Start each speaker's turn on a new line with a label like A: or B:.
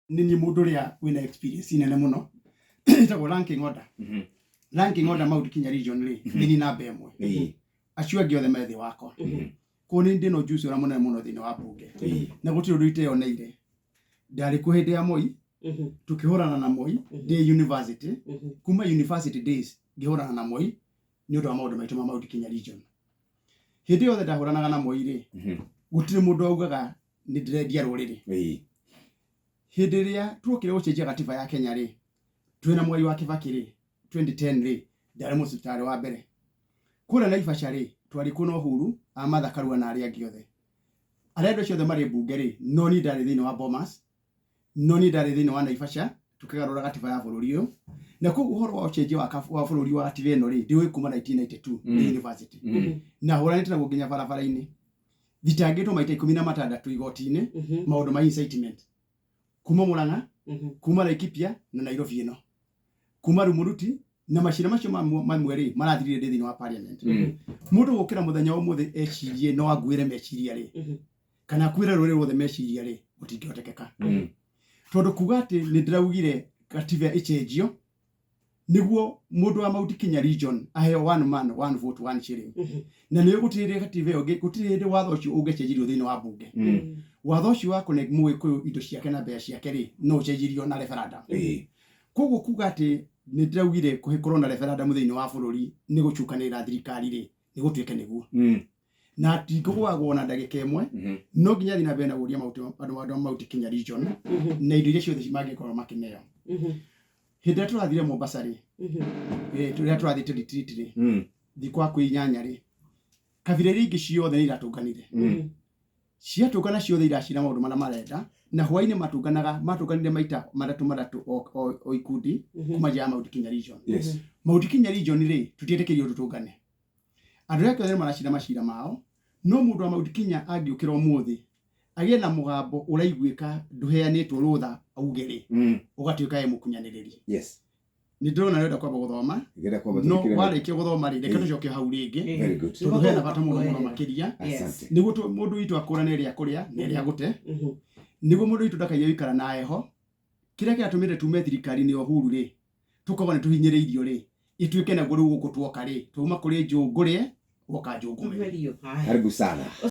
A: nini mundu ria wina experience nene muno itago ranking order ranking order Mount Kenya region ri nini namba imwe acio angi othe methi wako kuni ndino juice ora munene muno thini wa bunge na gutiri ruite oneire ndari ku hindi ya Moi tukihurana na Moi day university kuma university days ngihurana na Moi ni undu wa maundu maitu ma Mount Kenya region hindi yothe ndahuranaga na Moi ri gutiri mundu augaga ni ndirendia ruriri hindi ria tuokire gucenjia gatiba ya Kenya ri twina Mwai wa Kibaki ri 2010 ri ndari mucitari wa mbere kura Naivasha ri twari kuno Uhuru Amatha Karua na aria angi othe arendo ciothe mari bunge ri no ni ndari thini wa Bomas no ni ndari thini wa Naivasha tukigarura gatiba ya bururi uyu na ku uhoro wa ucenjia wa bururi wa gatiba ino ri ndiwe kuma 1992 university na huranite na gukinya barabara-ini thitangitwo maita 16 igoti-ini maundu ma incitement kuma Murang'a kuma Laikipia na Nairobi ino kuma Rumuruti na mashira macio mamwe ri marathirire thini wa parliament mundu gukira muthenya umuthe ecirie no aguire meciria ri kana kwira ruri ruothe meciria ri gutingiotekeka tondu kuga ati ni ndiraugire gatiba icenjio niguo mundu wa Mount Kenya region aheo one man one vote one shilling na niyo gutirire gatiba yo gutirire watho ucio ungecenjirio thini wa bunge watho ucio wa kune Muikuyu indo ciake na mbea ciake ri no cenjirio na referendum koguo kuga ati ni ndiraugire kuhikorwo na referendum thini wa bururi ni gucukanira thirikari ri ni gutuike niguo na tikugwagwo na ndagika imwe no nginya thina bena guria andu Mount Kenya region na indo iria ciothe cimangikorwo makineo hindi turathire Mombasa ri turia turathite retreat ri thikwa kwinyanya ri kabira ringi ciothe ni iratunganire ciatungana ciothe iracira maundu mana marenda na hwaini matunganire maita madatu o ikundi kuma ja Mount Kenya region Mount Kenya region ri tutietekerio tutungane andu yake othe maracira macira mao no mundu wa Mount Kenya angiukira umuthi agie na mugambo uraiguika nduheanitwo rutha augeri ugatuika mukunyaniriri ni ndona renda kwamba guthoma no warike guthoma ri reke tucoke hau ringi turuhena bata muno makiria niguo mundu witu akurane ria kuria ne ria gute niguo mundu witu ndakaye wikara na eho kira kiatumire tume thirikari ni Uhuru ri tukogone tuhinyiriirio ri ituike na guru guku tuoka ri tuma kuri njungurie woka njungume. Karibu sana.